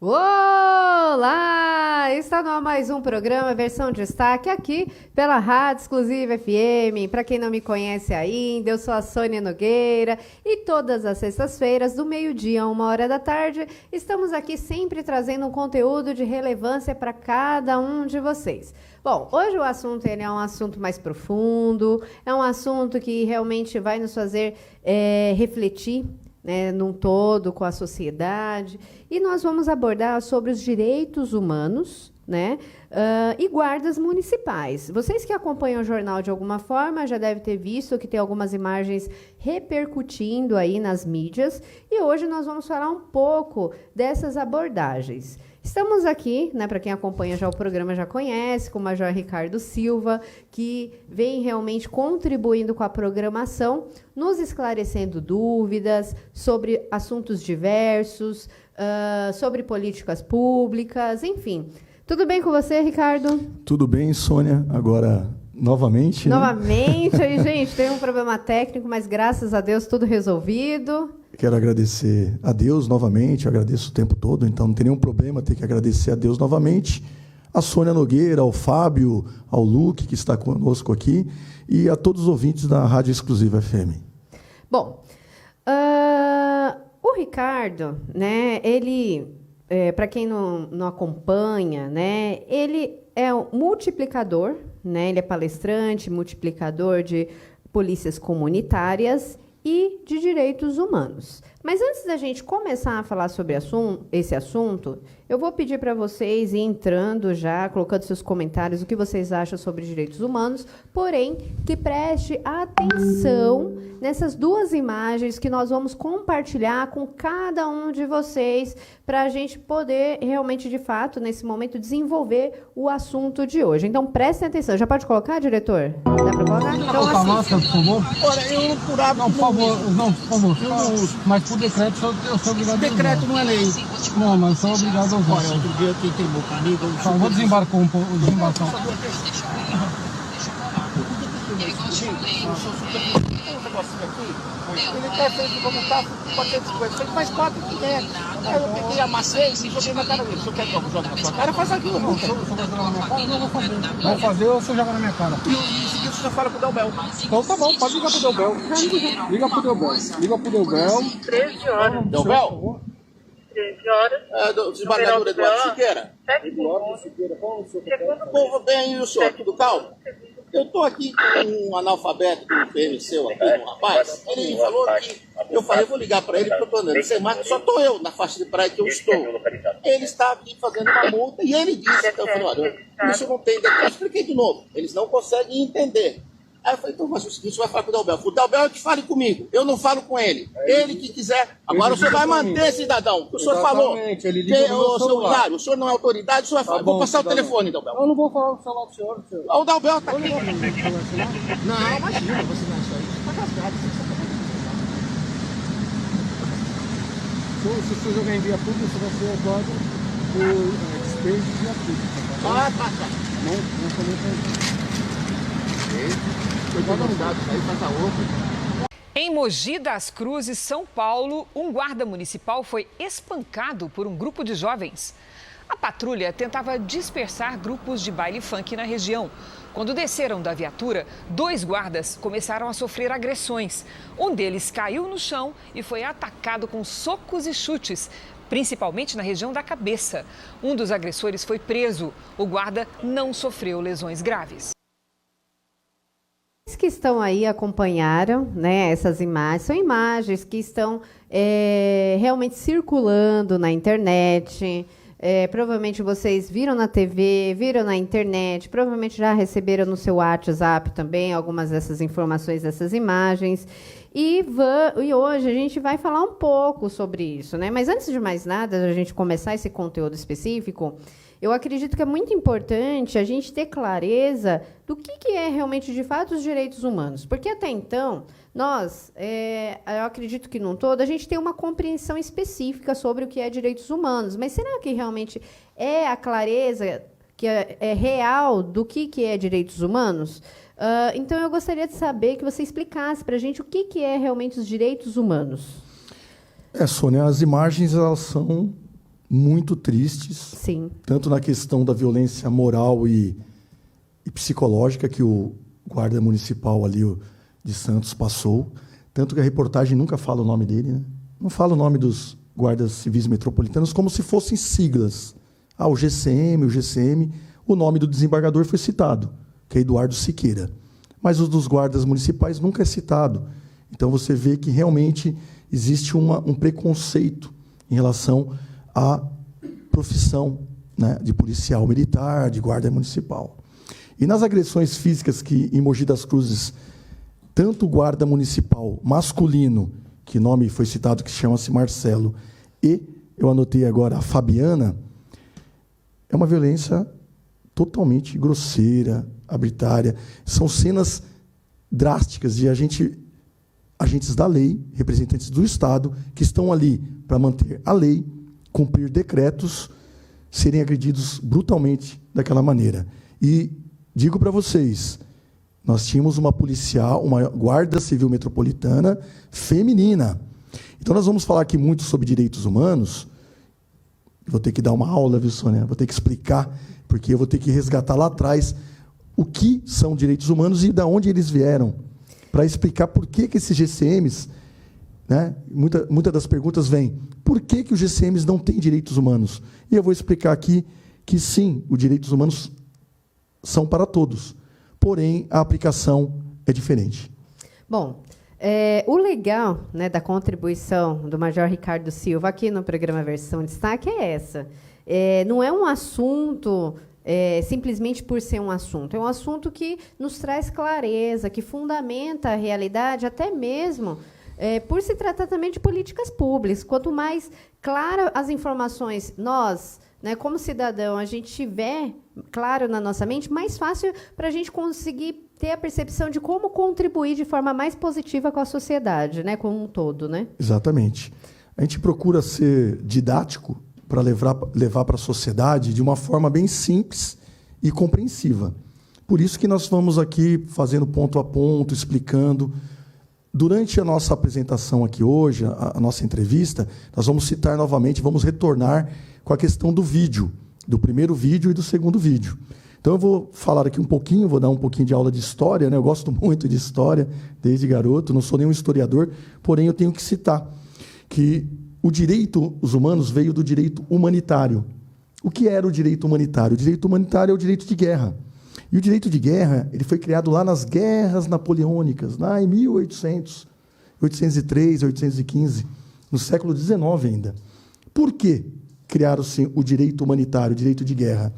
Olá! Está no ar mais um programa, versão destaque, aqui pela Rádio Exclusiva FM. Para quem não me conhece ainda, eu sou a Sônia Nogueira e todas as sextas-feiras, do meio-dia a 1h da tarde, estamos aqui sempre trazendo um conteúdo de relevância para cada um de vocês. Bom, hoje o assunto ele é um assunto mais profundo, é um assunto que realmente vai nos fazer refletir, né, num todo, com a sociedade, e nós vamos abordar sobre os direitos humanos, né, e guardas municipais. Vocês que acompanham o jornal de alguma forma já devem ter visto que tem algumas imagens repercutindo aí nas mídias, e hoje nós vamos falar um pouco dessas abordagens. Estamos aqui, né, para quem acompanha já o programa já conhece, com o Major Ricardo Silva, que vem realmente contribuindo com a programação, nos esclarecendo dúvidas sobre assuntos diversos, sobre políticas públicas, enfim. Tudo bem com você, Ricardo? Tudo bem, Sônia. Agora, novamente. Novamente, né? Aí, gente, tem um problema técnico, mas graças a Deus tudo resolvido. Quero agradecer a Deus novamente, eu agradeço o tempo todo, então não tem nenhum problema ter que agradecer a Deus novamente, a Sônia Nogueira, ao Fábio, ao Luque, que está conosco aqui, e a todos os ouvintes da Rádio Exclusiva FM. Bom, o Ricardo, né, ele, para quem não acompanha, né, ele é um multiplicador, né, ele é palestrante, multiplicador de polícias comunitárias e de direitos humanos. Mas antes da gente começar a falar sobre esse assunto, eu vou pedir para vocês ir entrando já, colocando seus comentários, o que vocês acham sobre direitos humanos, porém, que preste atenção nessas duas imagens que nós vamos compartilhar com cada um de vocês, para a gente poder realmente, de fato, nesse momento, desenvolver o assunto de hoje. Então, prestem atenção. Já pode colocar, diretor? Dá para colocar? Então, assim, máscara, por favor. Olha, eu por hábito não, por favor, não, por favor. Eu não uso. Mas por decreto eu sou obrigado a usar. Decreto não é lei. Não, mas eu sou obrigado a usar. Olha, outro dia eu tentei meu caminho. Tá, vou desembarcar desembarcar. Ele quer feito como tá, 450, ele faz 4,500. Aí eu peguei, amassei e joguei na cara dele. Se eu quero que eu jogue na sua cara, faz aquilo. Não, se eu jogar na minha cara, não vou fazer. Vou fazer ou você joga na minha cara? E em seguida você já fala pro Delbel. Então tá bom, pode ligar pro Delbel. Liga pro Delbel. Liga pro Delbel. 13 horas. Delbel? 13 horas. Do desembargador Eduardo Siqueira. Eduardo Siqueira, qual o seu papel? Povo bem, e o senhor, tudo calmo? Eu estou aqui com um analfabeto do PMC aqui, um rapaz. Ele falou que eu falei, vou ligar para ele, porque eu estou andando sem máscara, só estou eu na faixa de praia que eu estou. Ele está aqui fazendo uma multa e ele disse, então, eu falei, olha, isso não tem decreto. Eu expliquei de novo, eles não conseguem entender. Aí eu falei, então, mas o seguinte, você vai falar com o Delbel. O Delbel é que fale comigo, eu não falo com ele. Ele que quiser. Agora o senhor vai manter, cidadão. O senhor falou. Ele liga no Seu Hilário, o senhor não é autoridade, o senhor vai falar. Vou passar o telefone, Delbel. Eu não vou falar no celular do senhor. O Delbel está aqui. Não, imagina, você não é isso aí. Você está rasgado, você está rasgado. Se você jogar em via pública, você vai ser autuado por despejo de via pública. Tá. Não comenta. Cuidado no dado, aí faz a outra. Em Mogi das Cruzes, São Paulo, um guarda municipal foi espancado por um grupo de jovens. A patrulha tentava dispersar grupos de baile funk na região. Quando desceram da viatura, 2 guardas começaram a sofrer agressões. Um deles caiu no chão e foi atacado com socos e chutes, principalmente na região da cabeça. Um dos agressores foi preso. O guarda não sofreu lesões graves. Que estão aí acompanharam, né, essas imagens, são imagens que estão realmente circulando na internet. Provavelmente vocês viram na TV, viram na internet, provavelmente já receberam no seu WhatsApp também algumas dessas informações, dessas imagens. E hoje a gente vai falar um pouco sobre isso, né? Mas antes de mais nada, a gente começar esse conteúdo específico, eu acredito que é muito importante a gente ter clareza do que é realmente, de fato, os direitos humanos. Porque, até então, nós, eu acredito que, num todo, a gente tem uma compreensão específica sobre o que é direitos humanos. Mas será que realmente é a clareza que é real do que é direitos humanos? Então, eu gostaria de saber que você explicasse para a gente o que é realmente os direitos humanos. Sônia, as imagens elas são muito tristes. Sim. Tanto na questão da violência moral e psicológica que o guarda municipal ali de Santos passou. Tanto que a reportagem nunca fala o nome dele, né? Não fala o nome dos guardas civis metropolitanos como se fossem siglas. O GCM, o nome do desembargador foi citado, que é Eduardo Siqueira. Mas os dos guardas municipais nunca é citado. Então você vê que realmente existe um preconceito em relação à profissão, né, de policial militar, de guarda municipal. E nas agressões físicas que em Mogi das Cruzes, tanto o guarda municipal masculino, que nome foi citado, que chama-se Marcelo, e eu anotei agora a Fabiana, é uma violência totalmente grosseira, arbitrária. São cenas drásticas de agentes da lei, representantes do Estado, que estão ali para manter a lei, cumprir decretos, serem agredidos brutalmente daquela maneira. E digo para vocês, nós tínhamos uma policial, uma guarda civil metropolitana feminina. Então nós vamos falar aqui muito sobre direitos humanos. Vou ter que dar uma aula, viu, Sônia? Vou ter que explicar, porque eu vou ter que resgatar lá atrás o que são direitos humanos e de onde eles vieram, para explicar por que esses GCMs, né? Muita das perguntas vêm, por que os GCMs não têm direitos humanos? E eu vou explicar aqui que sim, os direitos humanos são para todos, porém a aplicação é diferente. Bom, o legal, né, da contribuição do Major Ricardo Silva aqui no programa Versão Destaque é essa. Não é um assunto simplesmente por ser um assunto. É um assunto que nos traz clareza, que fundamenta a realidade, até mesmo por se tratar também de políticas públicas. Quanto mais claras as informações nós, né, como cidadão, a gente tiver claro na nossa mente, mais fácil para a gente conseguir ter a percepção de como contribuir de forma mais positiva com a sociedade, né, como um todo, né? Exatamente. A gente procura ser didático para levar para a sociedade de uma forma bem simples e compreensiva. Por isso que nós vamos aqui fazendo ponto a ponto, explicando. Durante a nossa apresentação aqui hoje, a nossa entrevista, nós vamos citar novamente, vamos retornar com a questão do vídeo, do primeiro vídeo e do segundo vídeo. Então, eu vou falar aqui um pouquinho, vou dar um pouquinho de aula de história, né? Eu gosto muito de história, desde garoto, não sou nenhum historiador, porém eu tenho que citar que o direito, os humanos, veio do direito humanitário. O que era o direito humanitário? O direito humanitário é o direito de guerra. E o direito de guerra, ele foi criado lá nas guerras napoleônicas, lá em 1800, 803, 815, no século XIX ainda. Por que criaram-se o direito humanitário, o direito de guerra?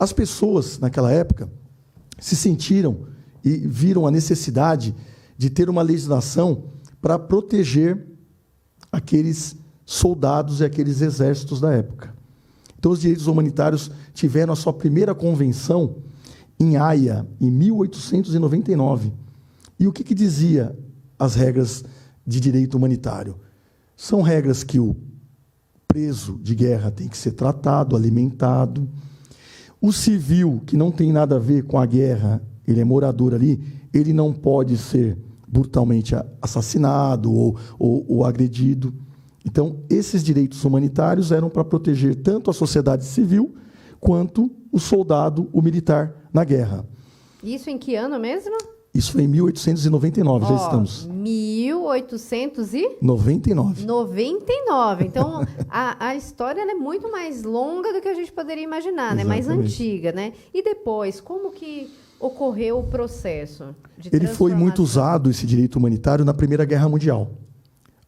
As pessoas, naquela época, se sentiram e viram a necessidade de ter uma legislação para proteger aqueles soldados e aqueles exércitos da época. Então, os direitos humanitários tiveram a sua primeira convenção em Haia, em 1899. E o que dizia as regras de direito humanitário? São regras que o preso de guerra tem que ser tratado, alimentado. O civil, que não tem nada a ver com a guerra, ele é morador ali, ele não pode ser brutalmente assassinado ou agredido. Então, esses direitos humanitários eram para proteger tanto a sociedade civil quanto o soldado, o militar, na guerra. Isso em que ano mesmo? Isso foi em 1899, já estamos. 1899. 99. Então, a história ela é muito mais longa do que a gente poderia imaginar, né? Mais antiga, né? E depois, como que ocorreu o processo de Ele foi muito usado, esse direito humanitário, na Primeira Guerra Mundial.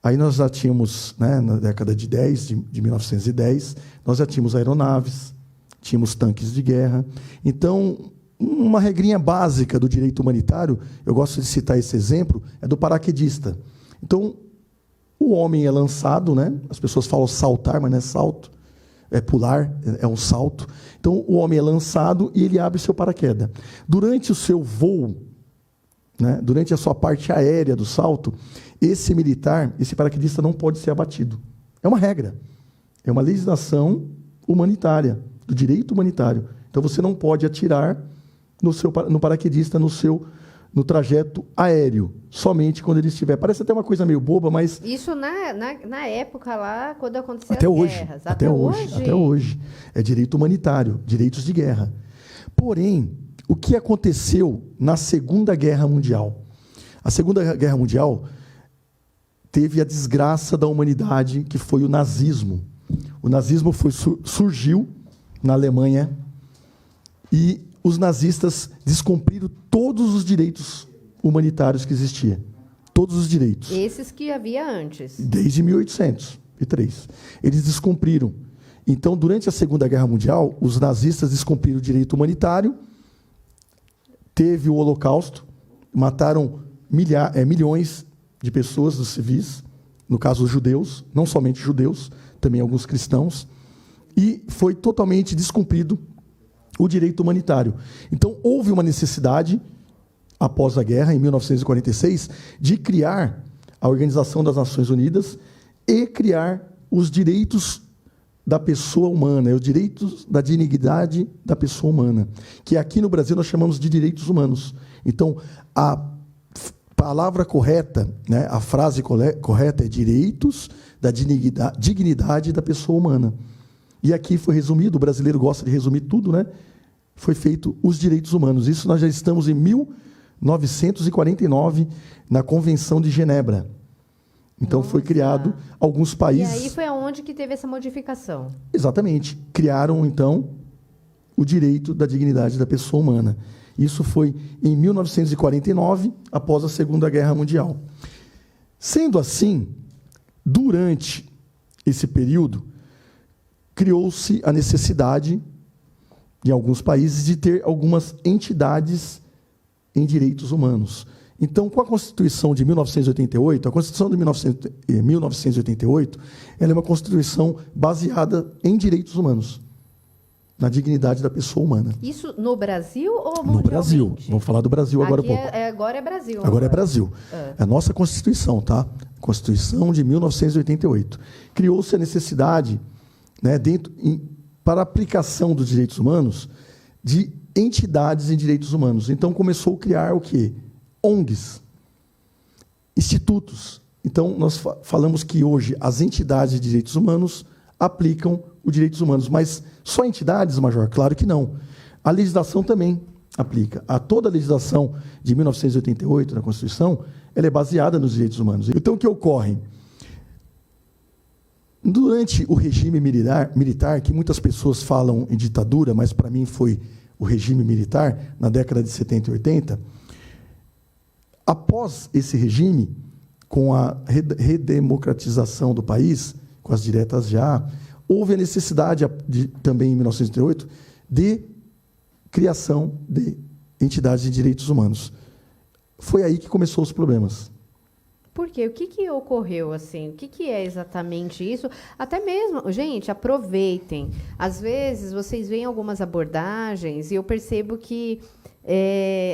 Aí nós já tínhamos, né, na década de 1910, nós já tínhamos aeronaves, tínhamos tanques de guerra. Então, uma regrinha básica do direito humanitário, eu gosto de citar esse exemplo, é do paraquedista. Então, o homem é lançado, né? As pessoas falam saltar, mas não é salto, é pular, é um salto. Então, o homem é lançado e ele abre seu paraquedas. Durante o seu voo, né, durante a sua parte aérea do salto, esse militar, esse paraquedista não pode ser abatido. É uma regra, é uma legislação humanitária, do direito humanitário. Então, você não pode atirar no paraquedista, no seu no trajeto aéreo, somente quando ele estiver. Parece até uma coisa meio boba, mas... Isso na época lá, quando aconteceu até as hoje, guerras. até hoje. É direito humanitário, direitos de guerra. Porém, o que aconteceu na Segunda Guerra Mundial? A Segunda Guerra Mundial teve a desgraça da humanidade, que foi o nazismo. O nazismo surgiu na Alemanha e os nazistas descumpriram todos os direitos humanitários que existiam. Todos os direitos. Esses que havia antes. Desde 1803. Eles descumpriram. Então, durante a Segunda Guerra Mundial, os nazistas descumpriram o direito humanitário, teve o Holocausto, mataram milhões de pessoas, dos civis, no caso os judeus, não somente judeus, também alguns cristãos, e foi totalmente descumprido o direito humanitário. Então, houve uma necessidade, após a guerra, em 1946, de criar a Organização das Nações Unidas e criar os direitos da pessoa humana, os direitos da dignidade da pessoa humana, que aqui no Brasil nós chamamos de direitos humanos. Então, a palavra correta, né, a frase correta é direitos da dignidade da pessoa humana. E aqui foi resumido, o brasileiro gosta de resumir tudo, né? Foi feito os direitos humanos. Isso nós já estamos em 1949, na Convenção de Genebra. Então, foi criado alguns países... E aí foi aonde que teve essa modificação? Exatamente. Criaram, então, o direito da dignidade da pessoa humana. Isso foi em 1949, após a Segunda Guerra Mundial. Sendo assim, durante esse período, criou-se a necessidade, em alguns países, de ter algumas entidades em direitos humanos. Então, com a Constituição de 1988, a Constituição de 1988, ela é uma Constituição baseada em direitos humanos, na dignidade da pessoa humana. Isso no Brasil ou mundialmente? No Brasil. Vamos falar do Brasil agora há pouco. Agora é Brasil. Agora é Brasil. É a nossa Constituição, tá? Constituição de 1988. Criou-se a necessidade, né, para a aplicação dos direitos humanos, de entidades em direitos humanos. Então, começou a criar o quê? ONGs, institutos. Então, nós falamos que hoje as entidades de direitos humanos aplicam os direitos humanos, mas só entidades, Major? Claro que não. A legislação também aplica. Toda a legislação de 1988, na Constituição, ela é baseada nos direitos humanos. Então, o que ocorre? Durante o regime militar, que muitas pessoas falam em ditadura, mas para mim foi o regime militar, na década de 70 e 80, após esse regime, com a redemocratização do país, com as diretas já, houve a necessidade, também em 1988, de criação de entidades de direitos humanos. Foi aí que começou os problemas. Por quê? O que ocorreu assim? O que é exatamente isso? Até mesmo, gente, aproveitem. Às vezes, vocês veem algumas abordagens e eu percebo que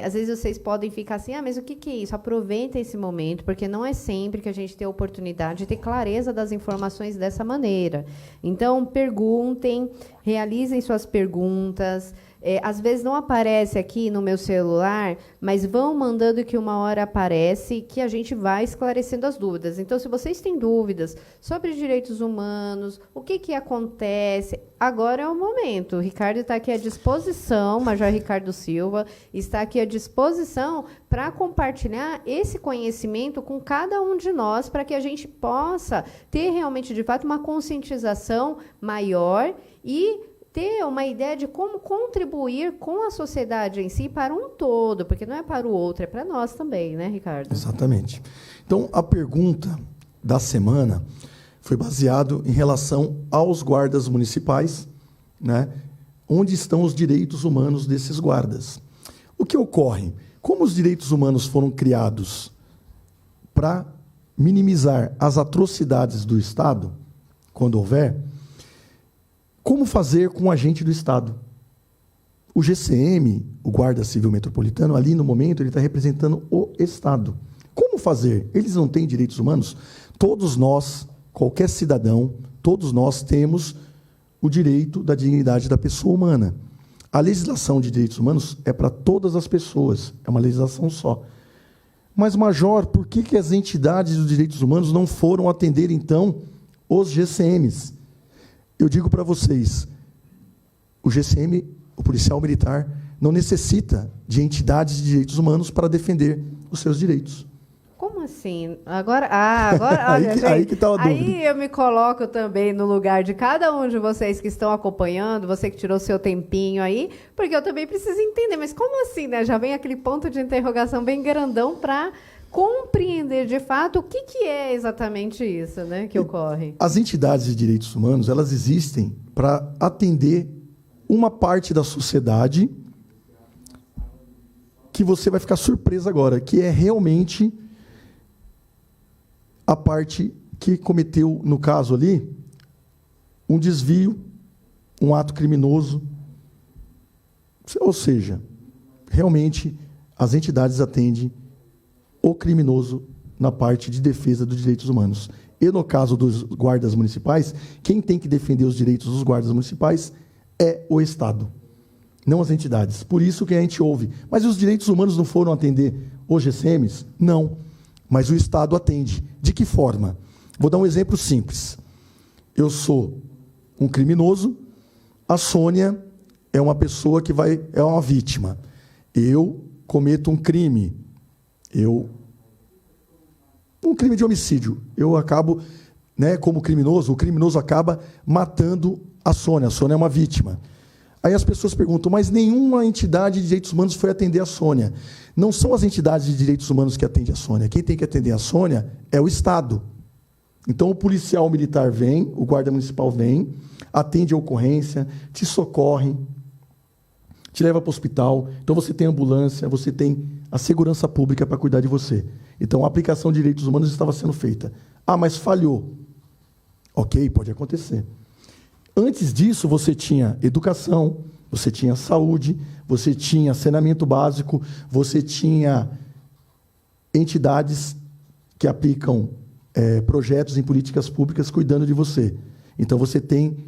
às vezes vocês podem ficar assim, mas o que é isso? Aproveitem esse momento, porque não é sempre que a gente tem a oportunidade de ter clareza das informações dessa maneira. Então, perguntem, realizem suas perguntas. Às vezes não aparece aqui no meu celular, mas vão mandando que uma hora aparece, que a gente vai esclarecendo as dúvidas. Então, se vocês têm dúvidas sobre direitos humanos, o que acontece, agora é o momento. O Ricardo está aqui à disposição, Major Ricardo Silva, está aqui à disposição para compartilhar esse conhecimento com cada um de nós, para que a gente possa ter realmente, de fato, uma conscientização maior e ter uma ideia de como contribuir com a sociedade em si para um todo, porque não é para o outro, é para nós também, né, Ricardo? Exatamente. Então, a pergunta da semana foi baseada em relação aos guardas municipais, né? Onde estão os direitos humanos desses guardas? O que ocorre? Como os direitos humanos foram criados para minimizar as atrocidades do Estado, quando houver, como fazer com o agente do Estado? O GCM, o Guarda Civil Metropolitano, ali no momento, ele está representando o Estado. Como fazer? Eles não têm direitos humanos? Todos nós, qualquer cidadão, todos nós temos o direito da dignidade da pessoa humana. A legislação de direitos humanos é para todas as pessoas, é uma legislação só. Mas, Major, por que as entidades dos direitos humanos não foram atender, então, os GCMs? Eu digo para vocês, o GCM, o policial militar, não necessita de entidades de direitos humanos para defender os seus direitos. Como assim? Agora olha, aí que está a dúvida. Aí eu me coloco também no lugar de cada um de vocês que estão acompanhando, você que tirou seu tempinho aí, porque eu também preciso entender, mas como assim, né? Já vem aquele ponto de interrogação bem grandão para compreender de fato o que é exatamente isso, né, que ocorre. As entidades de direitos humanos, elas existem para atender uma parte da sociedade que você vai ficar surpresa agora, que é realmente a parte que cometeu, no caso ali, um desvio, um ato criminoso. Ou seja, realmente as entidades atendem o criminoso na parte de defesa dos direitos humanos. E no caso dos guardas municipais, quem tem que defender os direitos dos guardas municipais é o Estado, não as entidades. Por isso que a gente ouve. Mas os direitos humanos não foram atender os GCMs? Não. Mas o Estado atende. De que forma? Vou dar um exemplo simples. Eu sou um criminoso, a Sônia é uma pessoa que é uma vítima. Eu cometo um crime. Um crime de homicídio. Eu acabo, né, como criminoso, o criminoso acaba matando a Sônia. A Sônia é uma vítima. Aí as pessoas perguntam, mas nenhuma entidade de direitos humanos foi atender a Sônia. Não são as entidades de direitos humanos que atendem a Sônia. Quem tem que atender a Sônia é o Estado. Então, o policial militar vem, o guarda municipal vem, atende a ocorrência, te socorre, te leva para o hospital. Então, você tem ambulância, você tem a segurança pública para cuidar de você. Então, a aplicação de direitos humanos estava sendo feita. Ah, mas falhou. Ok, pode acontecer. Antes disso, você tinha educação, você tinha saúde, você tinha saneamento básico, você tinha entidades que aplicam projetos em políticas públicas cuidando de você. Então, você tem...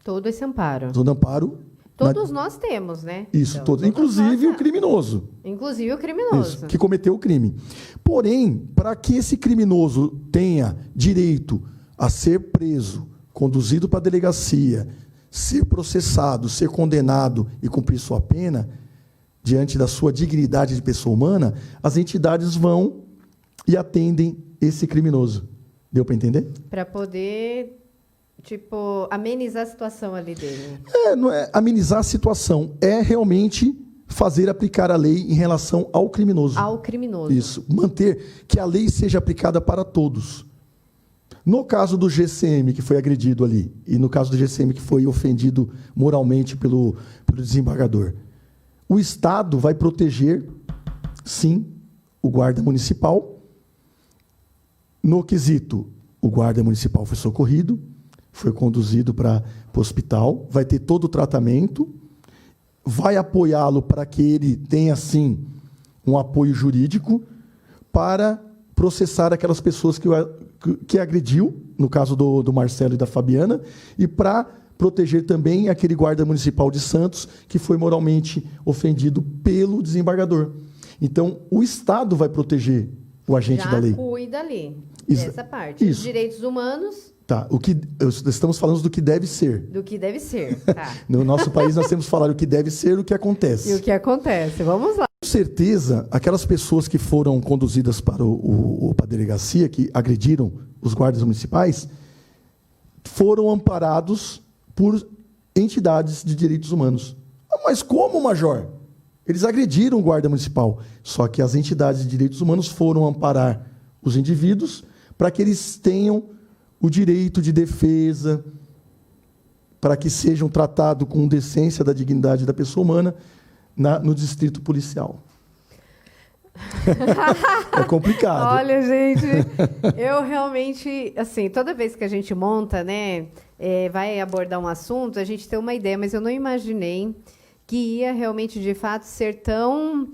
Todo esse amparo. Todo amparo. Todos nós temos, né? Isso, então, todos, inclusive o criminoso. Inclusive o criminoso. Isso, que cometeu o crime. Porém, para que esse criminoso tenha direito a ser preso, conduzido para a delegacia, ser processado, ser condenado e cumprir sua pena, diante da sua dignidade de pessoa humana, as entidades vão e atendem esse criminoso. Deu para entender? Para poder, amenizar a situação ali dele. Não é amenizar a situação, é realmente fazer aplicar a lei em relação ao criminoso. Ao criminoso. Isso, manter que a lei seja aplicada para todos. No caso do GCM, que foi agredido ali, e no caso do GCM, que foi ofendido moralmente pelo desembargador, o Estado vai proteger, sim, o guarda municipal. No quesito, o guarda municipal foi socorrido, foi conduzido para o hospital, vai ter todo o tratamento, vai apoiá-lo para que ele tenha, sim, um apoio jurídico para processar aquelas pessoas que agrediu, no caso do Marcelo e da Fabiana, e para proteger também aquele guarda municipal de Santos que foi moralmente ofendido pelo desembargador. Então, o Estado vai proteger o agente da lei. Já cuida ali, Isso. dessa parte. Isso. Os direitos humanos... Tá, estamos falando do que deve ser. Do que deve ser, tá. No nosso país, nós temos que falar o que deve ser e o que acontece. E o que acontece? Vamos lá. Com certeza, aquelas pessoas que foram conduzidas para a delegacia, que agrediram os guardas municipais, foram amparados por entidades de direitos humanos. Mas como, Major? Eles agrediram o guarda municipal. Só que as entidades de direitos humanos foram amparar os indivíduos para que eles tenham o direito de defesa, para que sejam tratados com decência da dignidade da pessoa humana no distrito policial. É complicado. Olha, gente, eu realmente, assim, toda vez que a gente monta, né, vai abordar um assunto, a gente tem uma ideia, mas eu não imaginei que ia realmente, de fato, ser tão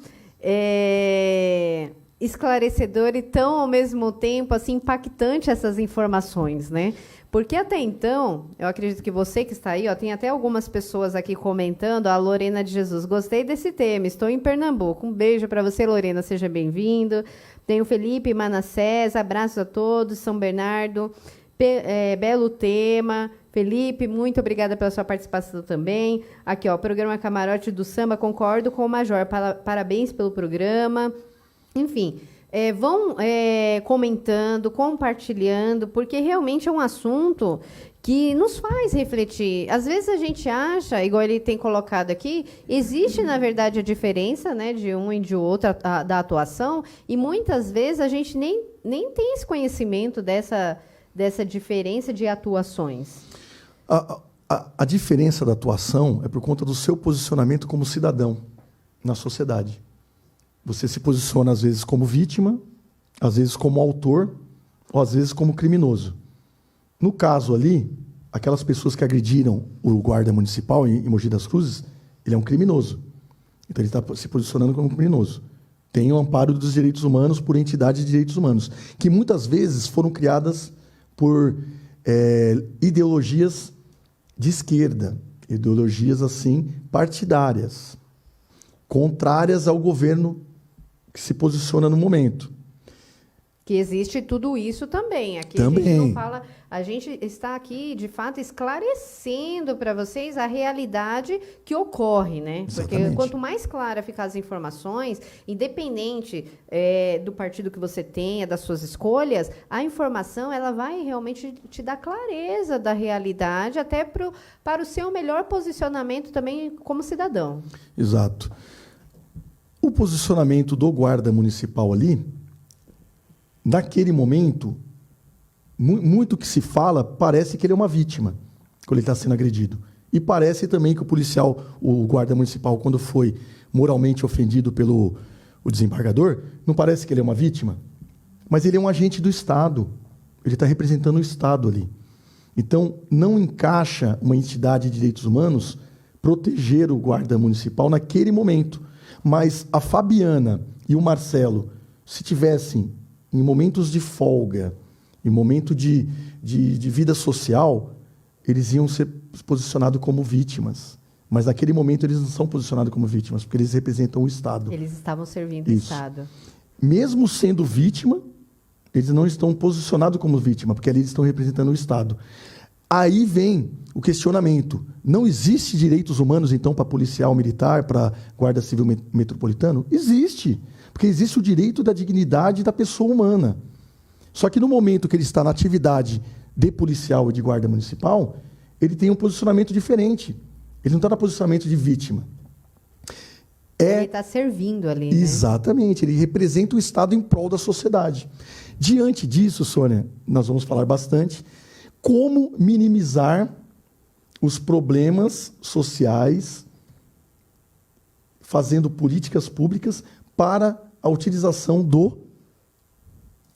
esclarecedor e tão, ao mesmo tempo, assim, impactante essas informações, né? Porque até então, eu acredito que você que está aí, ó, tem até algumas pessoas aqui comentando, a Lorena de Jesus, gostei desse tema, estou em Pernambuco. Um beijo para você, Lorena, seja bem-vindo. Tem o Felipe Manassés, abraços a todos, São Bernardo, belo tema. Felipe, muito obrigada pela sua participação também. Aqui, ó, programa Camarote do Samba, concordo com o Major, parabéns pelo programa. Enfim, vão comentando, compartilhando, porque realmente é um assunto que nos faz refletir. Às vezes a gente acha, igual ele tem colocado aqui, existe, na verdade, a diferença, né, de um e de outro da atuação, e muitas vezes a gente nem tem esse conhecimento dessa diferença de atuações. A diferença da atuação é por conta do seu posicionamento como cidadão na sociedade. Você se posiciona, às vezes, como vítima, às vezes como autor, ou às vezes como criminoso. No caso ali, aquelas pessoas que agrediram o guarda municipal em Mogi das Cruzes, ele é um criminoso. Então, ele está se posicionando como criminoso. Tem o amparo dos direitos humanos por entidades de direitos humanos, que muitas vezes foram criadas por ideologias de esquerda, ideologias, assim, partidárias, contrárias ao governo que se posiciona no momento. Que existe tudo isso também. Aqui também. A gente não fala, a gente está aqui, de fato, esclarecendo para vocês a realidade que ocorre, né? Exatamente. Porque quanto mais clara ficar as informações, independente do partido que você tenha, das suas escolhas, a informação ela vai realmente te dar clareza da realidade, até para o seu melhor posicionamento também como cidadão. Exato. O posicionamento do guarda municipal ali, naquele momento, muito que se fala, parece que ele é uma vítima, quando ele está sendo agredido. E parece também que o policial, o guarda municipal, quando foi moralmente ofendido pelo desembargador, não parece que ele é uma vítima, mas ele é um agente do Estado. Ele está representando o Estado ali. Então, não encaixa uma entidade de direitos humanos proteger o guarda municipal naquele momento. Mas a Fabiana e o Marcelo, se tivessem em momentos de folga, em momento de vida social, eles iam ser posicionados como vítimas. Mas naquele momento eles não são posicionados como vítimas, porque eles representam o Estado. Eles estavam servindo o Isso. Estado. Mesmo sendo vítima, eles não estão posicionados como vítima, porque ali eles estão representando o Estado. Aí vem o questionamento. Não existe direitos humanos, então, para policial militar, para guarda civil metropolitano? Existe. Porque existe o direito da dignidade da pessoa humana. Só que no momento que ele está na atividade de policial e de guarda municipal, ele tem um posicionamento diferente. Ele não está no posicionamento de vítima. Ele está servindo ali, né? Exatamente. Ele representa o Estado em prol da sociedade. Diante disso, Sônia, nós vamos falar bastante como minimizar os problemas sociais, fazendo políticas públicas para a utilização do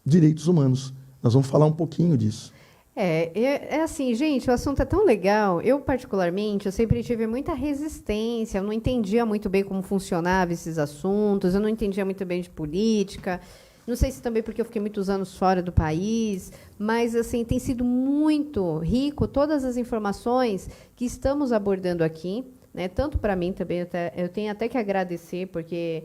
direitos humanos. Nós vamos falar um pouquinho disso. É assim, gente, o assunto é tão legal. Eu, particularmente, eu sempre tive muita resistência, eu não entendia muito bem como funcionavam esses assuntos, eu não entendia muito bem de política. Não sei se também porque eu fiquei muitos anos fora do país, mas assim tem sido muito rico todas as informações que estamos abordando aqui, né? Tanto para mim também, eu tenho até que agradecer, porque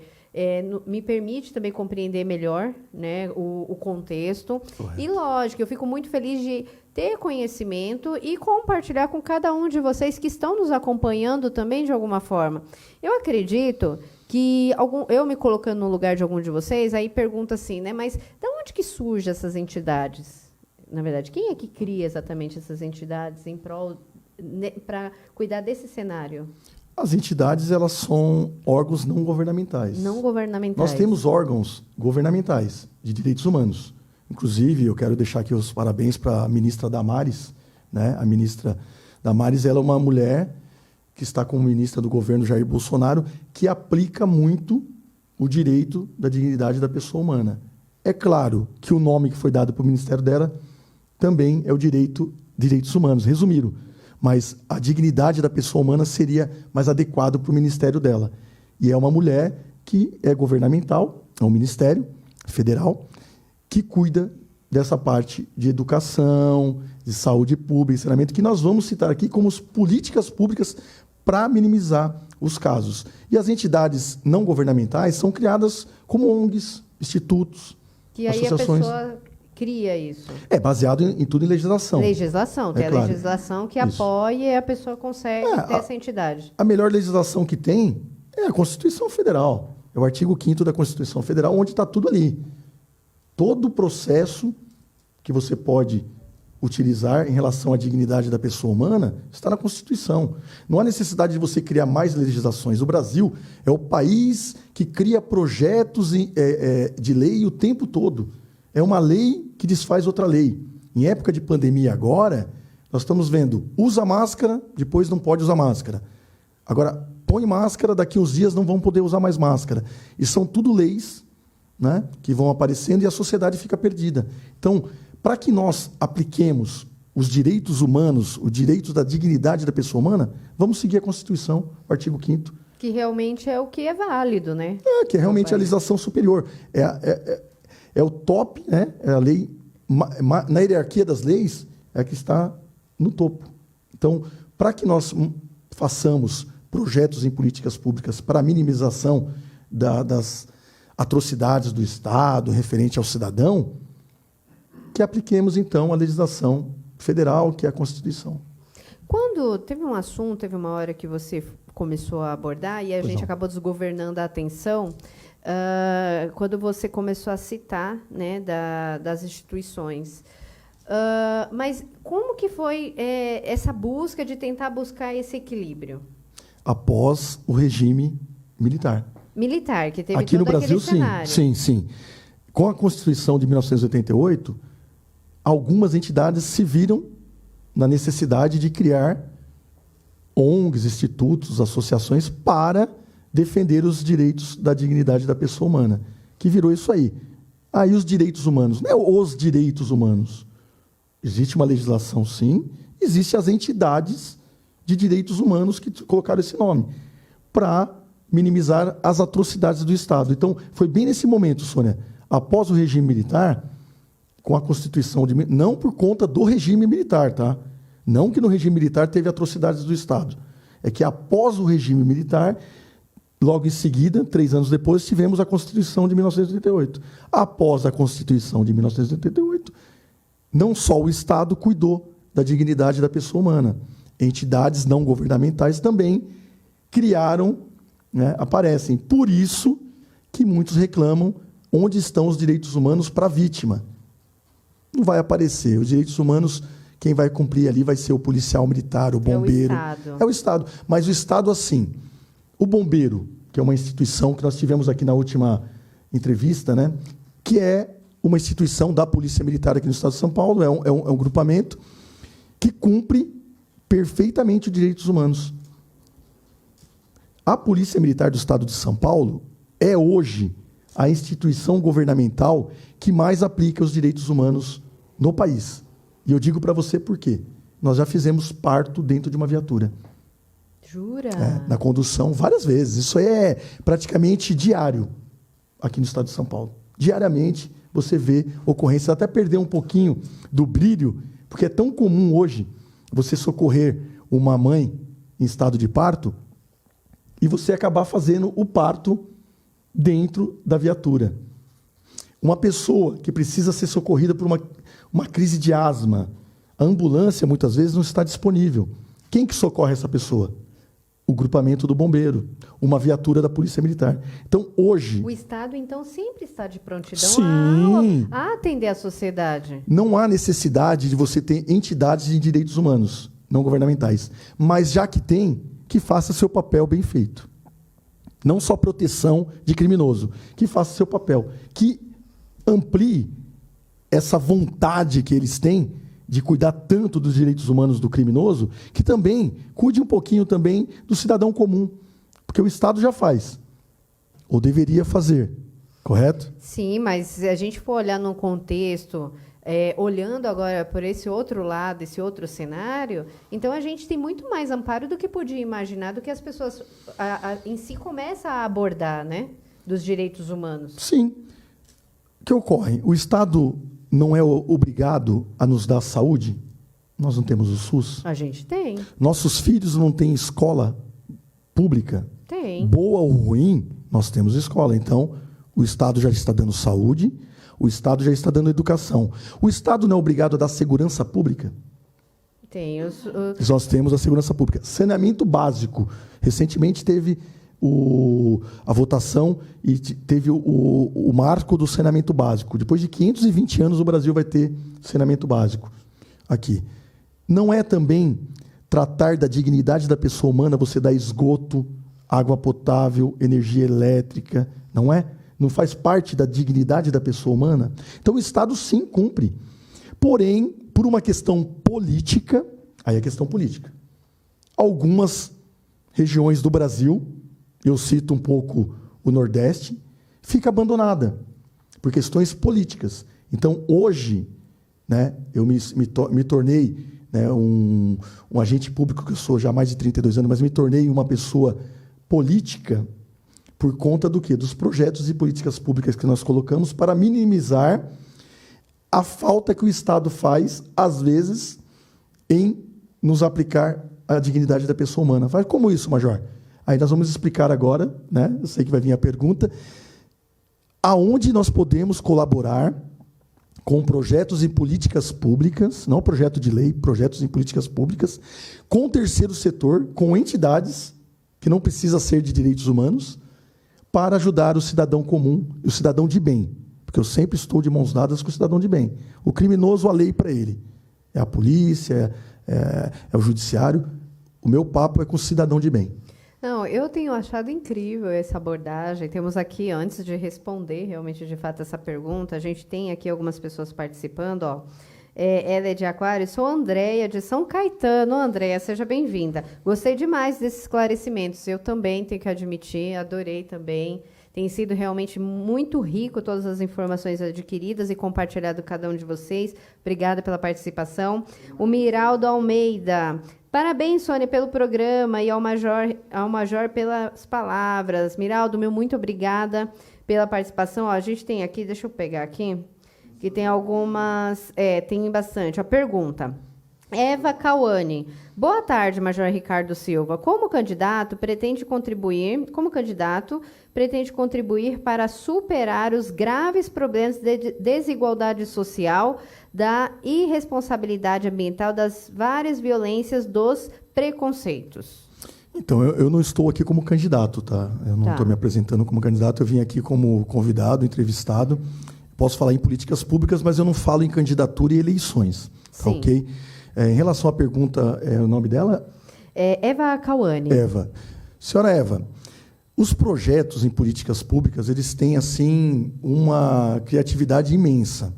me permite também compreender melhor, né, o contexto. Correto. E, lógico, eu fico muito feliz de ter conhecimento e compartilhar com cada um de vocês que estão nos acompanhando também de alguma forma. Eu acredito que eu me colocando no lugar de algum de vocês, aí pergunta assim, né? Mas de onde que surgem essas entidades? Na verdade, quem é que cria exatamente essas entidades em prol para cuidar desse cenário? As entidades, elas são órgãos não governamentais. Não governamentais. Nós temos órgãos governamentais de direitos humanos. Inclusive, eu quero deixar aqui os parabéns para a ministra Damares, né? A ministra Damares, ela é uma mulher que está como ministra do governo Jair Bolsonaro, que aplica muito o direito da dignidade da pessoa humana. É claro que o nome que foi dado para o ministério dela também é o direitos humanos, resumiram. Mas a dignidade da pessoa humana seria mais adequado para o ministério dela. E é uma mulher que é governamental, é um ministério, federal, que cuida dessa parte de educação, de saúde pública, ensinamento, que nós vamos citar aqui como políticas públicas para minimizar os casos. E as entidades não governamentais são criadas como ONGs, institutos, que aí associações. A pessoa cria isso. É baseado em tudo em legislação. Legislação, tem a claro. legislação que Isso. apoia e a pessoa consegue ter essa entidade. A melhor legislação que tem é a Constituição Federal. É o artigo 5º da Constituição Federal, onde está tudo ali. Todo o processo que você pode utilizar em relação à dignidade da pessoa humana está na Constituição. Não há necessidade de você criar mais legislações. O Brasil é o país que cria projetos de lei o tempo todo. É uma lei que desfaz outra lei. Em época de pandemia agora, nós estamos vendo, usa máscara, depois não pode usar máscara. Agora, põe máscara, daqui uns dias não vão poder usar mais máscara. E são tudo leis, né, que vão aparecendo e a sociedade fica perdida. Então, para que nós apliquemos os direitos humanos, os direitos da dignidade da pessoa humana, vamos seguir a Constituição, o artigo 5º. Que realmente é o que é válido, né? Que é realmente a legislação superior. É o top, né? É a lei, na hierarquia das leis, é a que está no topo. Então, para que nós façamos projetos em políticas públicas para a minimização das atrocidades do Estado referente ao cidadão, que apliquemos, então, a legislação federal, que é a Constituição. Quando teve um assunto, teve uma hora que você começou a abordar e a gente acabou desgovernando a atenção, quando você começou a citar, né, das instituições. Mas como que foi essa busca de tentar buscar esse equilíbrio? Após o regime militar. Militar, que teve aqui todo no Brasil, aquele cenário. sim. Com a Constituição de 1988, algumas entidades se viram na necessidade de criar ONGs, institutos, associações para defender os direitos da dignidade da pessoa humana, que virou isso aí. Aí os direitos humanos, não é os direitos humanos. Existe uma legislação, sim, existem as entidades de direitos humanos que colocaram esse nome, para minimizar as atrocidades do Estado. Então, foi bem nesse momento, Sônia, após o regime militar, com a Constituição, não por conta do regime militar, tá? Não que no regime militar teve atrocidades do Estado. É que após o regime militar, logo em seguida, 3 anos depois, tivemos a Constituição de 1988. Após a Constituição de 1988, não só o Estado cuidou da dignidade da pessoa humana, entidades não governamentais também criaram, né, aparecem. Por isso que muitos reclamam onde estão os direitos humanos para a vítima. Não vai aparecer. Os direitos humanos, quem vai cumprir ali vai ser o policial militar, o bombeiro. É o Estado. Mas o Estado, assim, o bombeiro, que é uma instituição que nós tivemos aqui na última entrevista, né, que é uma instituição da Polícia Militar aqui no Estado de São Paulo, é um grupamento que cumpre perfeitamente os direitos humanos. A Polícia Militar do Estado de São Paulo é hoje a instituição governamental que mais aplica os direitos humanos no país. E eu digo para você por quê. Nós já fizemos parto dentro de uma viatura. Jura? Na condução, várias vezes. Isso é praticamente diário aqui no Estado de São Paulo. Diariamente você vê ocorrências, até perder um pouquinho do brilho, porque é tão comum hoje você socorrer uma mãe em estado de parto e você acabar fazendo o parto dentro da viatura. Uma pessoa que precisa ser socorrida por uma crise de asma, a ambulância muitas vezes não está disponível. Quem que socorre essa pessoa? O grupamento do bombeiro, uma viatura da Polícia Militar. Então, hoje... O Estado, então, sempre está de prontidão sim, a atender a sociedade. Não há necessidade de você ter entidades de direitos humanos não governamentais. Mas, já que tem, que faça seu papel bem feito. Não só proteção de criminoso, que faça seu papel. Que amplie essa vontade que eles têm de cuidar tanto dos direitos humanos do criminoso, que também cuide um pouquinho também do cidadão comum. Porque o Estado já faz. Ou deveria fazer. Correto? Sim, mas se a gente for olhar num contexto, olhando agora por esse outro lado, esse outro cenário, então a gente tem muito mais amparo do que podia imaginar, do que as pessoas em si começam a abordar, né, dos direitos humanos. Sim. O que ocorre? O Estado não é obrigado a nos dar saúde? Nós não temos o SUS? A gente tem. Nossos filhos não têm escola pública? Tem. Boa ou ruim, nós temos escola. Então, o Estado já está dando saúde, o Estado já está dando educação. O Estado não é obrigado a dar segurança pública? Tem. Nós temos a segurança pública. Saneamento básico. Recentemente teve a votação e teve o marco do saneamento básico. Depois de 520 anos, o Brasil vai ter saneamento básico aqui. Não é também tratar da dignidade da pessoa humana você dar esgoto, água potável, energia elétrica, não é? Não faz parte da dignidade da pessoa humana? Então o Estado sim cumpre. Porém, por uma questão política, aí é questão política. Algumas regiões do Brasil, eu cito um pouco o Nordeste, fica abandonada por questões políticas. Então, hoje, né, eu me tornei, né, um agente público, que eu sou já há mais de 32 anos, mas me tornei uma pessoa política por conta do quê? Dos projetos e políticas públicas que nós colocamos para minimizar a falta que o Estado faz, às vezes, em nos aplicar a dignidade da pessoa humana. Faz como isso, Major? Aí nós vamos explicar agora, né? Eu sei que vai vir a pergunta, aonde nós podemos colaborar com projetos e políticas públicas, não projeto de lei, projetos em políticas públicas, com o terceiro setor, com entidades, que não precisa ser de direitos humanos, para ajudar o cidadão comum, o cidadão de bem. Porque eu sempre estou de mãos dadas com o cidadão de bem. O criminoso, a lei para ele. É a polícia, é o judiciário. O meu papo é com o cidadão de bem. Não, eu tenho achado incrível essa abordagem. Temos aqui, antes de responder realmente, de fato, essa pergunta, a gente tem aqui algumas pessoas participando, ó. Ela é de Aquário, sou Andréia, de São Caetano. Andréia, seja bem-vinda. Gostei demais desses esclarecimentos. Eu também tenho que admitir, adorei também. Tem sido realmente muito rico todas as informações adquiridas e compartilhado com cada um de vocês. Obrigada pela participação. O Miraldo Almeida. Parabéns, Sônia, pelo programa e ao Major pelas palavras. Miraldo, muito obrigada pela participação. Ó, a gente tem aqui, deixa eu pegar aqui, que tem algumas... tem bastante. A pergunta. Eva Cauane. Boa tarde, Major Ricardo Silva. Como candidato, pretende contribuir para superar os graves problemas de desigualdade social, da irresponsabilidade ambiental, das várias violências, dos preconceitos? Então, eu não estou aqui como candidato, tá? Eu não estou me apresentando como candidato, eu vim aqui como convidado, entrevistado. Posso falar em políticas públicas, mas eu não falo em candidatura e eleições, tá? Ok? Em relação à pergunta, o nome dela? Eva Cauane. Eva. Senhora Eva, os projetos em políticas públicas, eles têm, assim, uma criatividade imensa.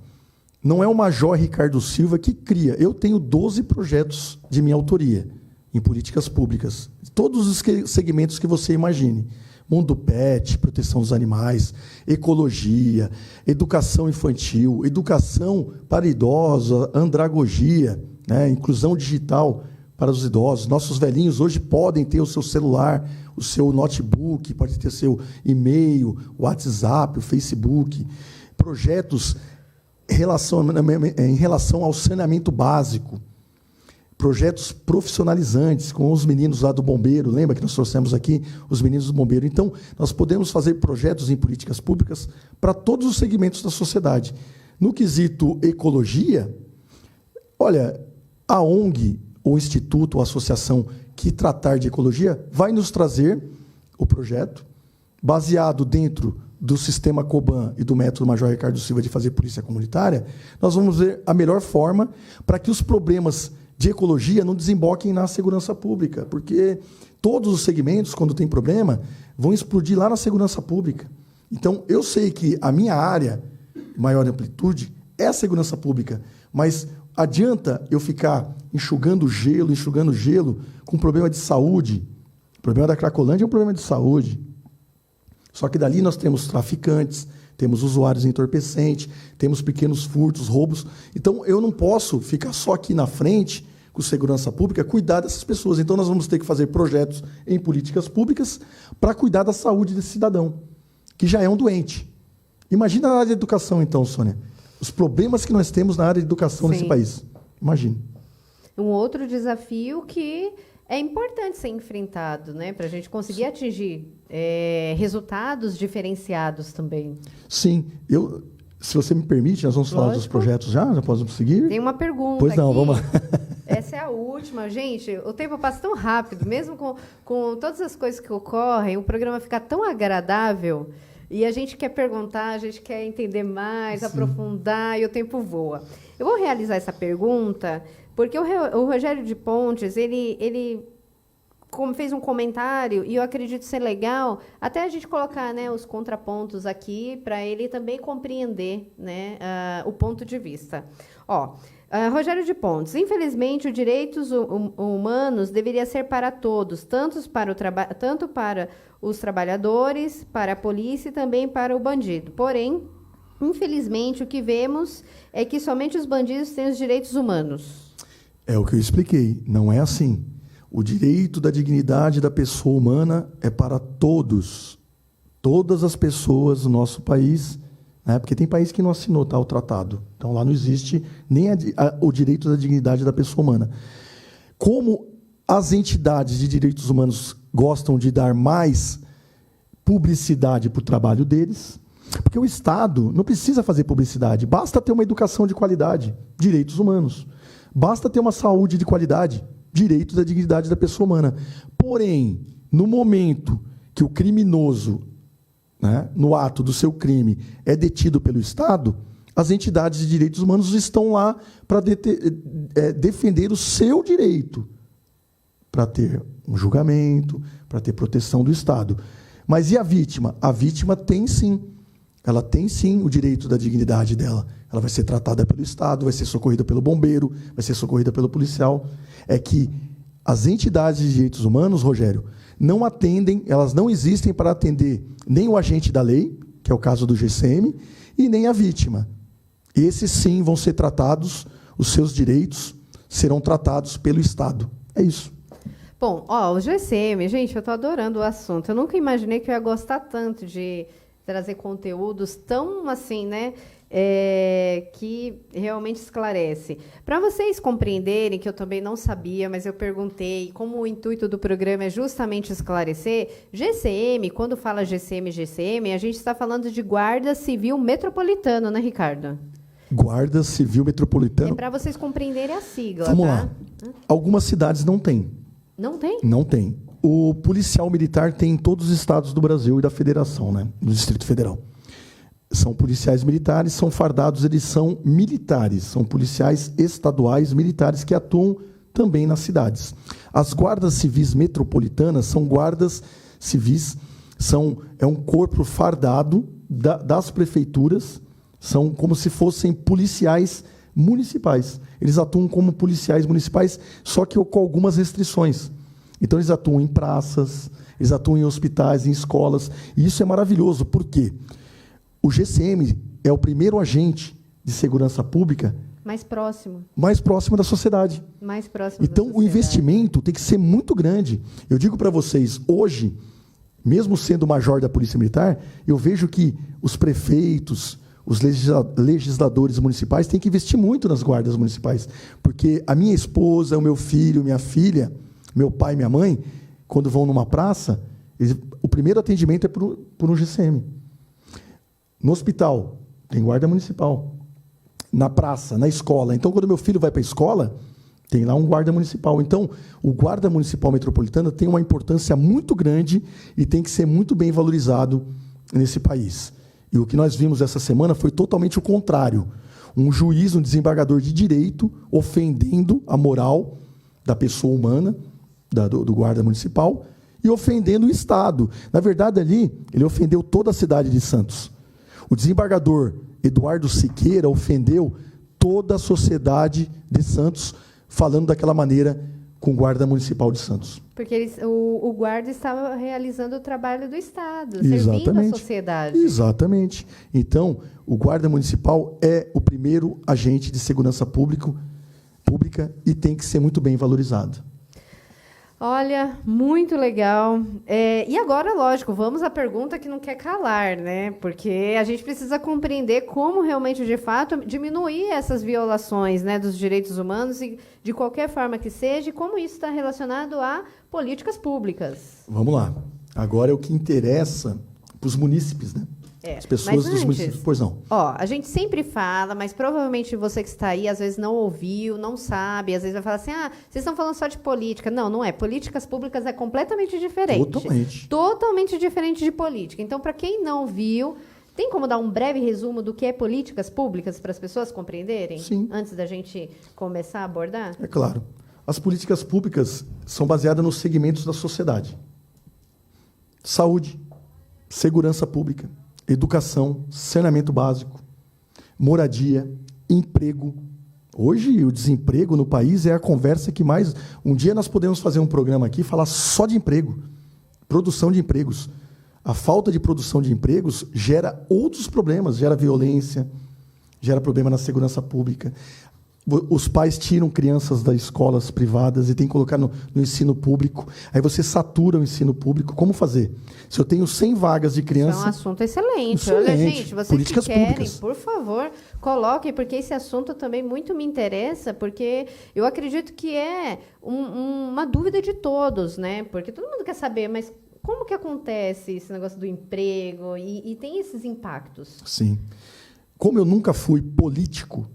Não é o Major Ricardo Silva que cria. Eu tenho 12 projetos de minha autoria em políticas públicas. Todos os segmentos que você imagine. Mundo pet, proteção dos animais, ecologia, educação infantil, educação para idosos, andragogia, né, inclusão digital para os idosos. Nossos velhinhos hoje podem ter o seu celular, o seu notebook, pode ter seu e-mail, o WhatsApp, o Facebook. Projetos em relação ao saneamento básico. Projetos profissionalizantes com os meninos lá do bombeiro. Lembra que nós trouxemos aqui os meninos do bombeiro? Então, nós podemos fazer projetos em políticas públicas para todos os segmentos da sociedade. No quesito ecologia, olha, a ONG, o instituto, ou associação que tratar de ecologia, vai nos trazer o projeto, baseado dentro do sistema Coban e do método Major Ricardo Silva de fazer polícia comunitária. Nós vamos ver a melhor forma para que os problemas de ecologia não desemboquem na segurança pública, porque todos os segmentos, quando tem problema, vão explodir lá na segurança pública. Então, eu sei que a minha área, maior amplitude, é a segurança pública, mas adianta eu ficar enxugando gelo, com problema de saúde. O problema da Cracolândia é um problema de saúde. Só que dali nós temos traficantes, temos usuários entorpecentes, temos pequenos furtos, roubos. Então, eu não posso ficar só aqui na frente, com segurança pública, cuidar dessas pessoas. Então, nós vamos ter que fazer projetos em políticas públicas para cuidar da saúde desse cidadão, que já é um doente. Imagina na área de educação, então, Sônia. Os problemas que nós temos na área de educação nesse país. Imagina. Um outro desafio que é importante ser enfrentado, né? Para a gente conseguir atingir resultados diferenciados também. Sim. Se você me permite, nós vamos falar dos projetos já? Já podemos seguir? Tem uma pergunta Pois não, aqui. vamos lá. Essa é a última. Gente, o tempo passa tão rápido, mesmo com todas as coisas que ocorrem, o programa fica tão agradável e a gente quer perguntar, a gente quer entender mais, aprofundar e o tempo voa. Eu vou realizar essa pergunta porque o Rogério de Pontes, ele fez um comentário e eu acredito ser legal até a gente colocar, né, os contrapontos aqui para ele também compreender, né, o ponto de vista. Rogério de Pontes, infelizmente, os direitos humanos deveria ser para todos, tanto para os trabalhadores, para a polícia e também para o bandido. Porém, infelizmente, o que vemos é que somente os bandidos têm os direitos humanos. É o que eu expliquei, não é assim. O direito da dignidade da pessoa humana é para todos. Todas as pessoas do nosso país, né? Porque tem país que não assinou o tratado. Então, lá não existe nem o direito da dignidade da pessoa humana. Como as entidades de direitos humanos gostam de dar mais publicidade para o trabalho deles, porque o Estado não precisa fazer publicidade, basta ter uma educação de qualidade, direitos humanos. Basta ter uma saúde de qualidade, direito da dignidade da pessoa humana. Porém, no momento que o criminoso, né, no ato do seu crime, é detido pelo Estado, as entidades de direitos humanos estão lá para defender o seu direito, para ter um julgamento, para ter proteção do Estado. Mas e a vítima? A vítima tem sim. Ela tem sim o direito da dignidade dela. Ela vai ser tratada pelo Estado, vai ser socorrida pelo bombeiro, vai ser socorrida pelo policial. É que as entidades de direitos humanos, Rogério, não atendem, elas não existem para atender nem o agente da lei, que é o caso do GCM, e nem a vítima. Esses sim vão ser tratados, os seus direitos serão tratados pelo Estado. É isso. Bom, o GCM, gente, eu estou adorando o assunto. Eu nunca imaginei que eu ia gostar tanto de trazer conteúdos tão assim, né, que realmente esclarece. Para vocês compreenderem, que eu também não sabia, mas eu perguntei, como o intuito do programa é justamente esclarecer, GCM, quando fala GCM, a gente está falando de Guarda Civil Metropolitano, né, Ricardo? Guarda Civil Metropolitano. É para vocês compreenderem a sigla, Vamos tá? lá. Algumas cidades não têm. Não tem? Não tem. O policial militar tem em todos os estados do Brasil e da federação, né? No Distrito Federal. São policiais militares, são fardados, eles são militares, são policiais estaduais militares que atuam também nas cidades. As guardas civis metropolitanas são guardas civis, é um corpo fardado das prefeituras, são como se fossem policiais municipais. Eles atuam como policiais municipais, só que com algumas restrições. Então, eles atuam em praças, eles atuam em hospitais, em escolas. E isso é maravilhoso, por quê? O GCM é o primeiro agente de segurança pública mais próximo da sociedade. Mais próximo então, da sociedade. O investimento tem que ser muito grande. Eu digo para vocês, hoje, mesmo sendo major da Polícia Militar, eu vejo que os prefeitos, os legisladores municipais têm que investir muito nas guardas municipais. Porque a minha esposa, o meu filho, minha filha, meu pai e minha mãe, quando vão numa praça, o primeiro atendimento é por um GCM. No hospital, tem guarda municipal. Na praça, na escola. Então, quando meu filho vai para a escola, tem lá um guarda municipal. Então, o guarda municipal metropolitano tem uma importância muito grande e tem que ser muito bem valorizado nesse país. E o que nós vimos essa semana foi totalmente o contrário. Um juiz, um desembargador de direito, ofendendo a moral da pessoa humana, do guarda municipal, e ofendendo o Estado. Na verdade, ali, ele ofendeu toda a cidade de Santos. O desembargador Eduardo Siqueira ofendeu toda a sociedade de Santos, falando daquela maneira com o guarda municipal de Santos. Porque o guarda estava realizando o trabalho do Estado, servindo a sociedade. Exatamente. Então, o guarda municipal é o primeiro agente de segurança pública e tem que ser muito bem valorizado. Olha, muito legal. E agora, lógico, vamos à pergunta que não quer calar, né? Porque a gente precisa compreender como realmente, de fato, diminuir essas violações, né, dos direitos humanos e de qualquer forma que seja, e como isso está relacionado a políticas públicas. Vamos lá. Agora é o que interessa para os munícipes, né? As pessoas dos municípios. Pois não. A gente sempre fala, mas provavelmente você que está aí, às vezes não ouviu, não sabe, às vezes vai falar assim, vocês estão falando só de política. Não, não é. Políticas públicas é completamente diferente. Totalmente. Totalmente diferente de política. Então, para quem não viu, tem como dar um breve resumo do que é políticas públicas para as pessoas compreenderem? Sim. Antes da gente começar a abordar? É claro. As políticas públicas são baseadas nos segmentos da sociedade. Saúde, segurança pública, educação, saneamento básico, moradia, emprego. Hoje, o desemprego no país é a conversa que mais... Um dia nós podemos fazer um programa aqui e falar só de emprego, produção de empregos. A falta de produção de empregos gera outros problemas, gera violência, gera problema na segurança pública. Os pais tiram crianças das escolas privadas e tem que colocar no ensino público. Aí você satura o ensino público. Como fazer? Se eu tenho 100 vagas de criança... Isso é um assunto excelente. Olha, gente, vocês políticas que querem, públicas. Por favor, coloquem, porque esse assunto também muito me interessa, porque eu acredito que é uma dúvida de todos, né? Porque todo mundo quer saber, mas como que acontece esse negócio do emprego e tem esses impactos? Sim. Como eu nunca fui político,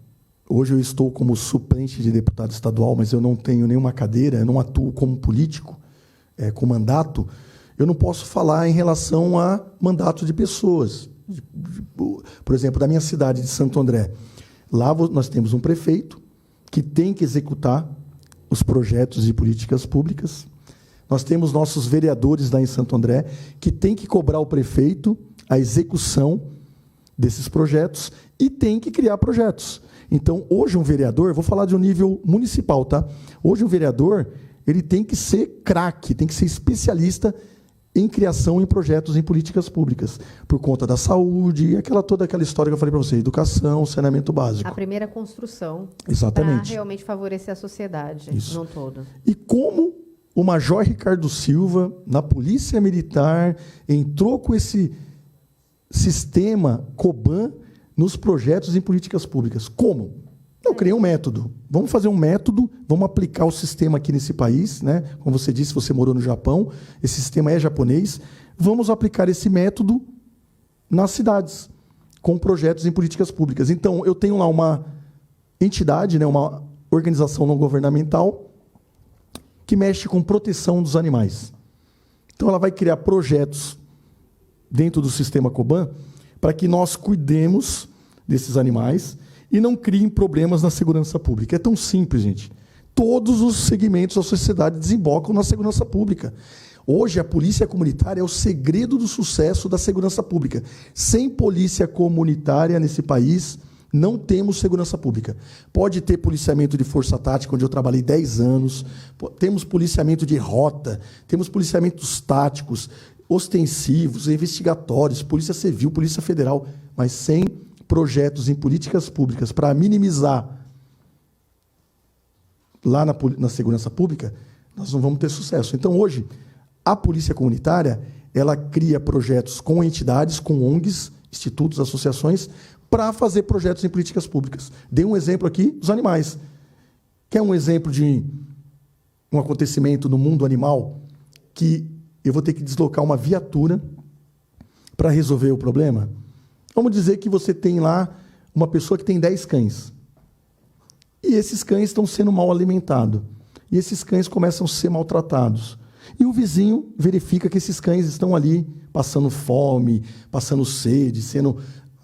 hoje eu estou como suplente de deputado estadual, mas eu não tenho nenhuma cadeira, eu não atuo como político, com mandato, eu não posso falar em relação a mandato de pessoas. Por exemplo, da minha cidade de Santo André, lá nós temos um prefeito que tem que executar os projetos de políticas públicas. Nós temos nossos vereadores lá em Santo André que tem que cobrar ao prefeito a execução desses projetos e tem que criar projetos. Então, hoje um vereador, vou falar de um nível municipal, tá? Hoje um vereador, ele tem que ser craque, tem que ser especialista em criação em projetos em políticas públicas, por conta da saúde e toda aquela história que eu falei para você, educação, saneamento básico. A primeira construção. Exatamente. Para realmente favorecer a sociedade, Isso. no todo. E como o Major Ricardo Silva, na Polícia Militar, entrou com esse sistema COBAN nos projetos em políticas públicas. Como? Eu criei um método. Vamos fazer um método, vamos aplicar o sistema aqui nesse país, né? Como você disse, você morou no Japão, esse sistema é japonês. Vamos aplicar esse método nas cidades, com projetos em políticas públicas. Então, eu tenho lá uma entidade, né, uma organização não governamental, que mexe com proteção dos animais. Então, ela vai criar projetos dentro do sistema COBAN para que nós cuidemos desses animais e não criem problemas na segurança pública. É tão simples, gente. Todos os segmentos da sociedade desembocam na segurança pública. Hoje, a polícia comunitária é o segredo do sucesso da segurança pública. Sem polícia comunitária nesse país, não temos segurança pública. Pode ter policiamento de força tática, onde eu trabalhei 10 anos, temos policiamento de rota, temos policiamentos táticos, ostensivos, investigatórios, polícia civil, polícia federal, mas sem projetos em políticas públicas para minimizar lá na segurança pública, nós não vamos ter sucesso. Então, hoje, a polícia comunitária, ela cria projetos com entidades, com ONGs, institutos, associações, para fazer projetos em políticas públicas. Dei um exemplo aqui dos animais. Quer um exemplo de um acontecimento no mundo animal que eu vou ter que deslocar uma viatura para resolver o problema? Vamos dizer que você tem lá uma pessoa que tem 10 cães. E esses cães estão sendo mal alimentados. E esses cães começam a ser maltratados. E o vizinho verifica que esses cães estão ali passando fome, passando sede,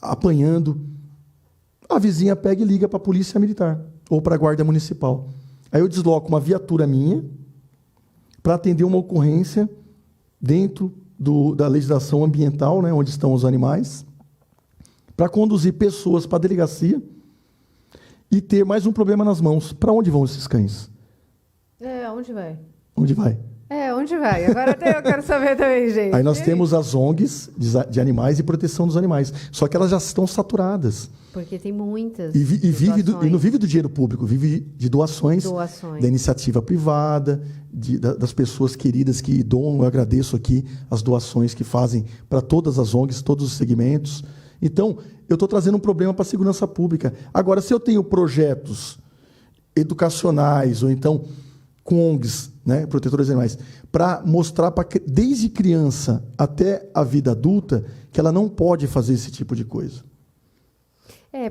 apanhando. A vizinha pega e liga para a polícia militar ou para a guarda municipal. Aí eu desloco uma viatura minha para atender uma ocorrência dentro da legislação ambiental, né, onde estão os animais, para conduzir pessoas para a delegacia e ter mais um problema nas mãos. Para onde vão esses cães? Onde vai? Onde vai? Onde vai? Agora até eu quero saber também, gente. Aí nós temos as ONGs de animais e proteção dos animais. Só que elas já estão saturadas. Porque tem muitas E não vive do dinheiro público, vive de doações. Da iniciativa privada, das pessoas queridas que doam. Eu agradeço aqui as doações que fazem para todas as ONGs, todos os segmentos. Então, eu estou trazendo um problema para a segurança pública. Agora, se eu tenho projetos educacionais, ou então com ONGs, né, protetores de animais, para mostrar desde criança até a vida adulta que ela não pode fazer esse tipo de coisa.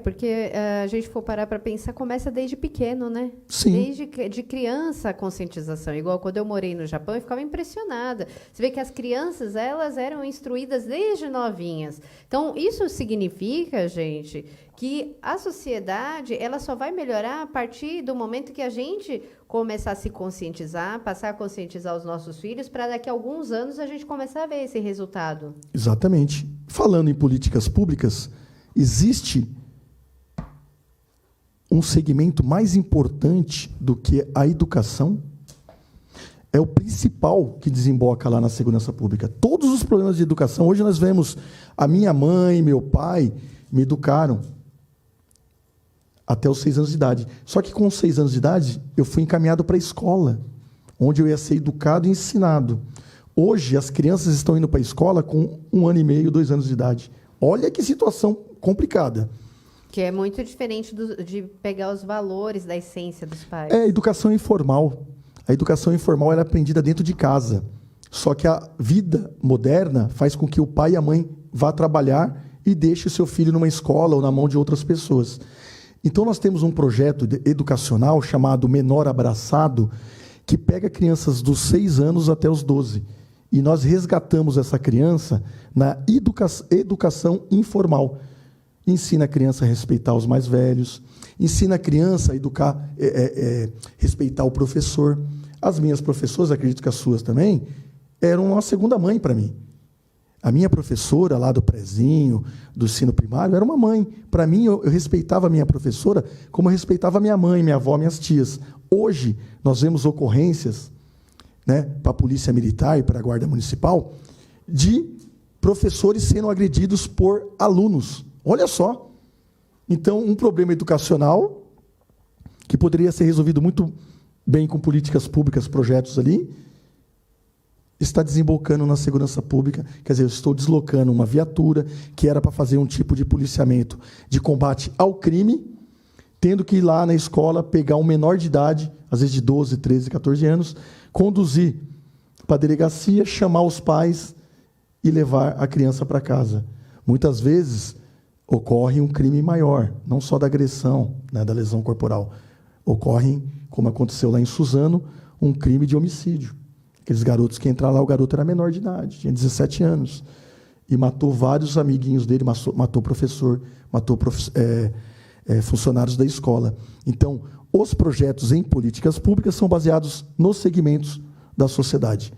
Porque a gente for parar para pensar, começa desde pequeno, né? Sim. Desde de criança a conscientização. Igual quando eu morei no Japão, eu ficava impressionada. Você vê que as crianças, elas eram instruídas desde novinhas. Então, isso significa, gente, que a sociedade ela só vai melhorar a partir do momento que a gente começar a se conscientizar, passar a conscientizar os nossos filhos, para daqui a alguns anos a gente começar a ver esse resultado. Exatamente. Falando em políticas públicas, existe um segmento mais importante do que a educação, é o principal que desemboca lá na segurança pública. Todos os problemas de educação, hoje nós vemos, a minha mãe, meu pai, me educaram até os 6 anos de idade. Só que com os 6 anos de idade, eu fui encaminhado para a escola, onde eu ia ser educado e ensinado. Hoje, as crianças estão indo para a escola com 1 ano e meio, 2 anos de idade. Olha que situação complicada. Que é muito diferente de pegar os valores da essência dos pais. É a educação informal. A educação informal ela é aprendida dentro de casa. Só que a vida moderna faz com que o pai e a mãe vá trabalhar e deixe o seu filho numa escola ou na mão de outras pessoas. Então, nós temos um projeto educacional chamado Menor Abraçado, que pega crianças dos 6 anos até os 12. E nós resgatamos essa criança na educação informal. Ensina a criança a respeitar os mais velhos, ensina a criança a respeitar o professor. As minhas professoras, acredito que as suas também, eram uma segunda mãe para mim. A minha professora lá do prezinho, do ensino primário, era uma mãe. Para mim, eu respeitava a minha professora como eu respeitava a minha mãe, minha avó, minhas tias. Hoje, nós vemos ocorrências, né, para a Polícia Militar e para a Guarda Municipal de professores sendo agredidos por alunos. Olha só. Então, um problema educacional que poderia ser resolvido muito bem com políticas públicas, projetos ali, está desembocando na segurança pública. Quer dizer, eu estou deslocando uma viatura que era para fazer um tipo de policiamento de combate ao crime, tendo que ir lá na escola, pegar um menor de idade, às vezes de 12, 13, 14 anos, conduzir para a delegacia, chamar os pais e levar a criança para casa. Muitas vezes ocorre um crime maior, não só da agressão, né, da lesão corporal. Ocorre, como aconteceu lá em Suzano, um crime de homicídio. Aqueles garotos que entraram lá, o garoto era menor de idade, tinha 17 anos, e matou vários amiguinhos dele, matou professor, matou funcionários da escola. Então, os projetos em políticas públicas são baseados nos segmentos da sociedade.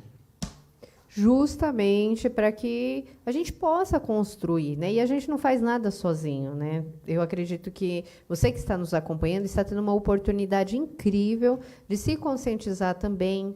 Justamente para que a gente possa construir, né? E a gente não faz nada sozinho, né? Eu acredito que você que está nos acompanhando está tendo uma oportunidade incrível de se conscientizar também,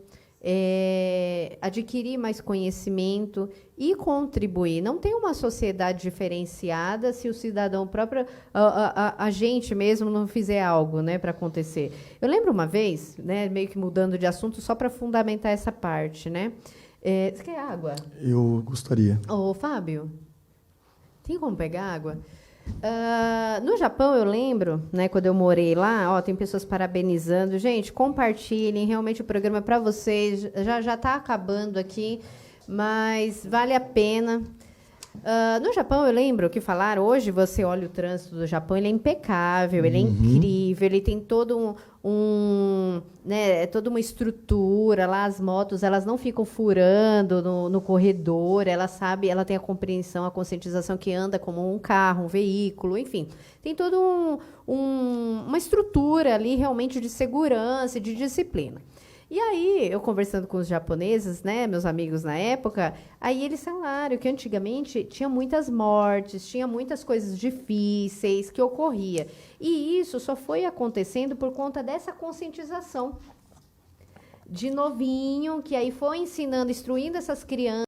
adquirir mais conhecimento e contribuir. Não tem uma sociedade diferenciada se o cidadão próprio, a gente mesmo, não fizer algo, né, para acontecer. Eu lembro uma vez, né, meio que mudando de assunto, só para fundamentar essa parte, né? Você quer água? Eu gostaria. Ô, Fábio, tem como pegar água? No Japão, eu lembro, né, quando eu morei lá, tem pessoas parabenizando. Gente, compartilhem, realmente o programa é para vocês. Já está acabando aqui, mas vale a pena. No Japão, eu lembro que falaram, hoje você olha o trânsito do Japão, ele é impecável, ele é incrível, ele tem todo toda uma estrutura lá, as motos, elas não ficam furando no corredor, ela tem a compreensão, a conscientização que anda como um carro, um veículo, enfim. Tem toda uma estrutura ali realmente de segurança e de disciplina. E aí, eu conversando com os japoneses, né, meus amigos na época, aí eles falaram que antigamente tinha muitas mortes, tinha muitas coisas difíceis que ocorria. E isso só foi acontecendo por conta dessa conscientização de novinho, que aí foi ensinando, instruindo essas crianças